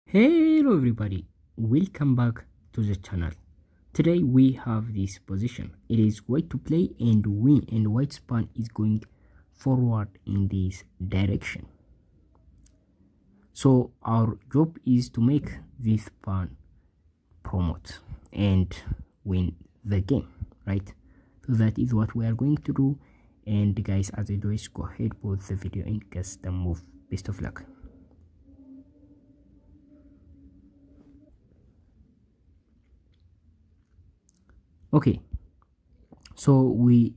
Hello everybody, welcome back to the channel. Today we have this position. It is white to play and win, and white's pawn is going forward in this direction. So our job is to make this pawn promote and win the game, right? So that is what we are going to do. And guys, as always, go ahead, pause the video and custom move. Best of luck. Okay, so we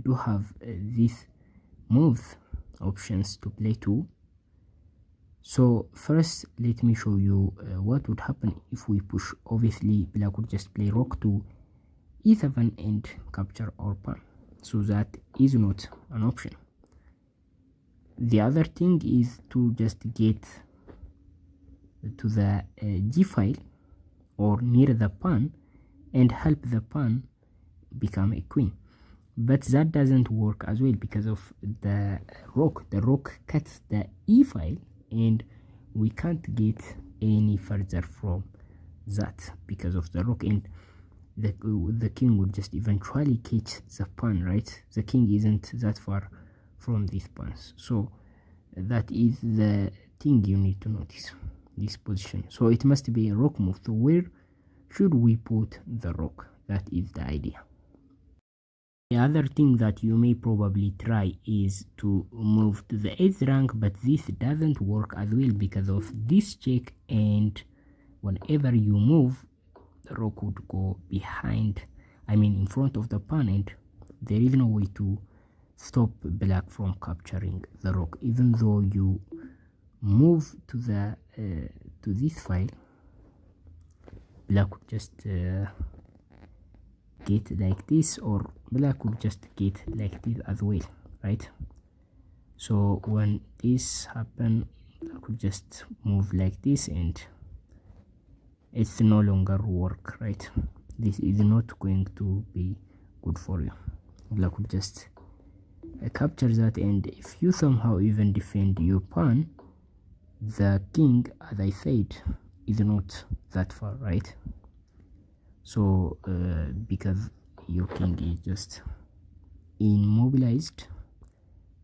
do have these moves options to play to. So first let me show you what would happen if we push. Obviously black would just play rook to e7 and capture our pawn, so that is not an option. The other thing is to just get to the g file or near the pawn and help the pawn become a queen, but that doesn't work as well because of the rook. The rook cuts the e file and we can't get any further from that because of the rook, and the king would just eventually catch the pawn, right? The king isn't that far from these pawns, so that is the thing you need to notice, this position. So it must be a rook move. So where should we put the rook? That is the idea. The other thing that you may probably try is to move to the 8th rank, but this doesn't work as well because of this check, and whenever you move, the rook would go behind, in front of the pawn, and there is no way to stop black from capturing the rook. Even though you move to the to this file, black would just get like this, or black would just get like this as well, right? So when this happen, black would just move like this and it's no longer work, right? This is not going to be good for you. Black would just capture that, and if you somehow even defend your pawn, the king, as I said, is not that far, right? So because your king is just immobilized,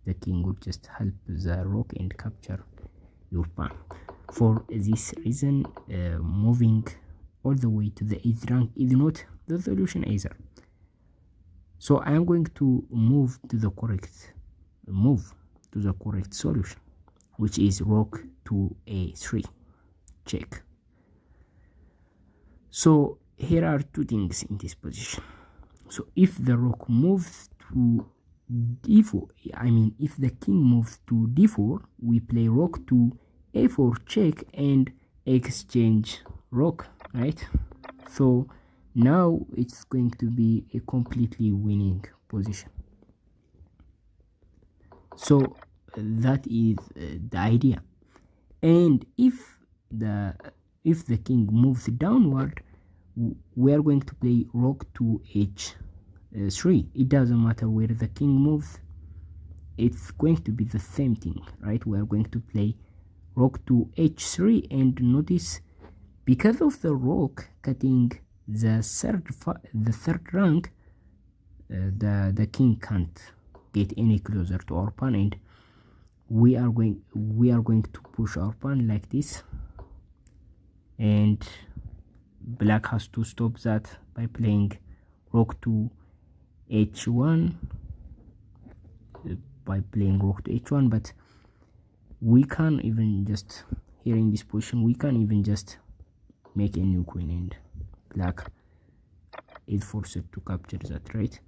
the king would just help the rook and capture your pawn. For this reason, moving all the way to the 8th rank is not the solution either. So I am going to move to the correct solution, which is rook to a3 check. So here are two things in this position. So if the rook moves to d4, if the king moves to d4, we play rook to a4 check and exchange rook, right? So now it's going to be a completely winning position. So that is the idea. And if the king moves downward, we are going to play rook to h3. It doesn't matter where the king moves, it's going to be the same thing, right? We are going to play rook to h3, and notice, because of the rook cutting the third rank, the king can't get any closer to our pawn, and we are going to push our pawn like this, and black has to stop that by playing rook to h1, but we can even just, here in this position, we can even just make a new queen, and black is forced to capture that, right?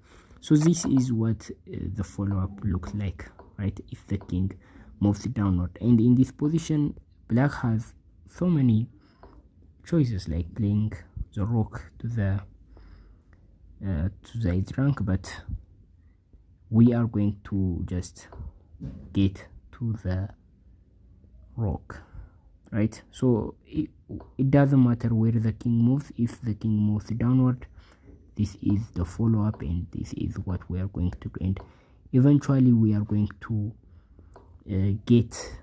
So this is what the follow-up looks like, right? If the king moves downward, and in this position black has so many choices, like playing the rook to the 8th rank, but we are going to just get to the rook, right? So it doesn't matter where the king moves. If the king moves downward, this is the follow-up, and this is what we are going to do, and eventually we are going to get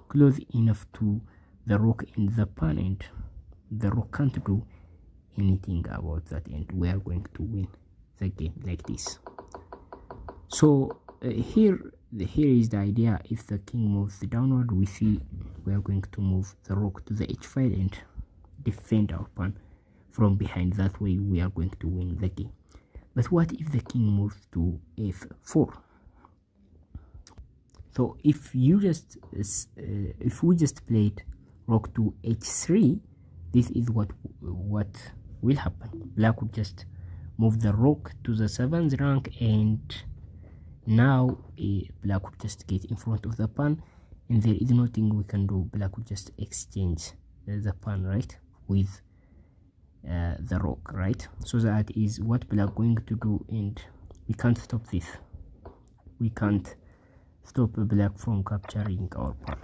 close enough to the rook in the pawn, and the rook can't do anything about that, and we are going to win the game like this. So here is the idea. If the king moves downward, we see we are going to move the rook to the h file and defend our pawn from behind. That way we are going to win the game. But what if the king moves to f4? So if we just played rook to h3, this is what will happen. Black would just move the rook to the 7th rank, and now black would just get in front of the pawn, and there is nothing we can do. Black would just exchange the pawn, right, with the rook, right? So that is what black going to do, and we can't stop this. We can't stop black from capturing our pawn.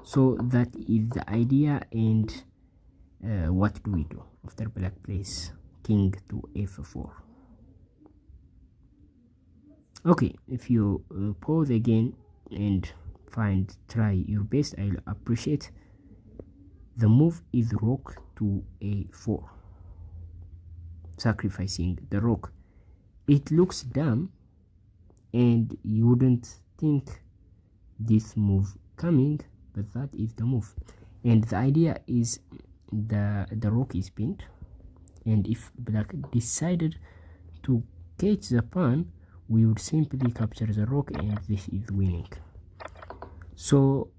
So that is the idea. And what do we do after black plays king to f4? Okay, if you pause again and try your best, I'll appreciate. The move is rook to a4, sacrificing the rook. It looks dumb, and you wouldn't think this move coming, but that is the move. And the idea is the rook is pinned, and if black decided to catch the pawn, we would simply capture the rook, and this is winning. So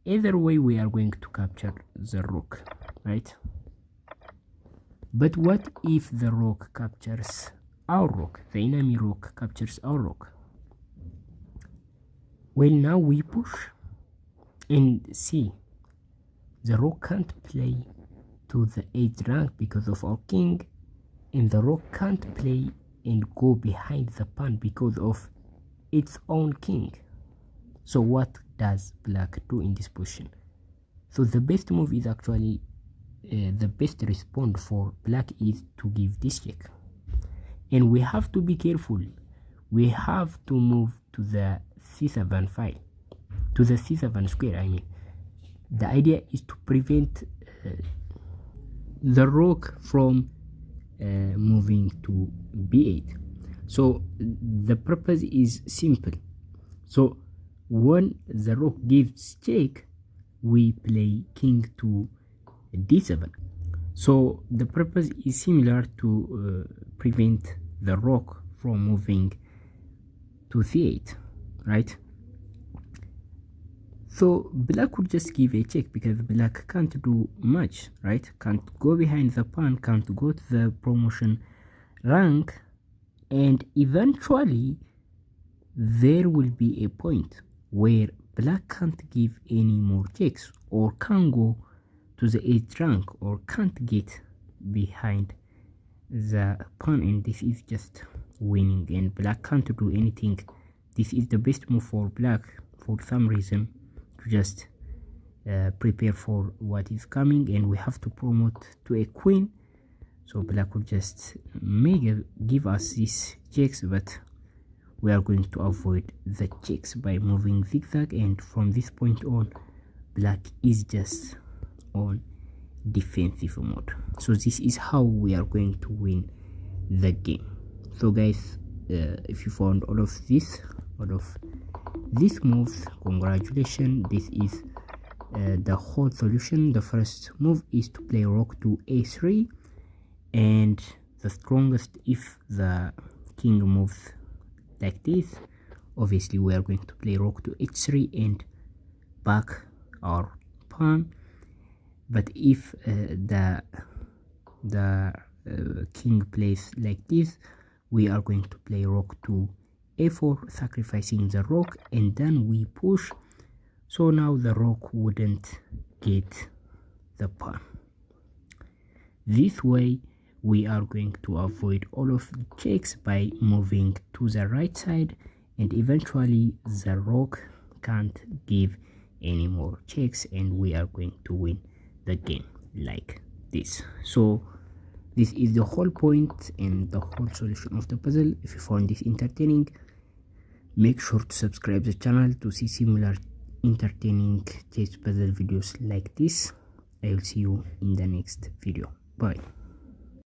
either way we are going to capture the rook, right? But what if the rook captures our rook? The enemy rook captures our rook. Well, now we push and see the rook can't play to the 8th rank because of our king, and the rook can't play and go behind the pawn because of its own king. So what does black do in this position? So the best move is actually the best response for black is to give this check, and we have to be careful. We have to move to the c7 file, to the c7 square, I mean. The idea is to prevent the rook from moving to b8. So the purpose is simple. So when the rook gives check, we play king to d7. So the purpose is similar to prevent the rook from moving to c8, right? So black would just give a check because black can't do much, right? Can't go behind the pawn, can't go to the promotion rank, and eventually there will be a point where black can't give any more checks, or can't go to the 8th rank, or can't get behind the pawn, and this is just winning, and black can't do anything. This is the best move for black for some reason, to just prepare for what is coming, and we have to promote to a queen. So black will just give us these checks, but we are going to avoid the checks by moving zigzag, and from this point on black is just on defensive mode. So this is how we are going to win the game. So guys, if you found all of these moves, congratulations. This is the whole solution. The first move is to play rook to a3, and the strongest, if the king moves like this, obviously we are going to play rook to h3 and back our pawn. But if the king plays like this, we are going to play rook to a4, sacrificing the rook, and then we push. So now the rook wouldn't get the pawn. This way we are going to avoid all of the checks by moving to the right side, and eventually the rook can't give any more checks, and we are going to win the game like this. So this is the whole point and the whole solution of the puzzle. If you found this entertaining, make sure to subscribe the channel to see similar entertaining chess puzzle videos like this. I will see you in the next video. Bye.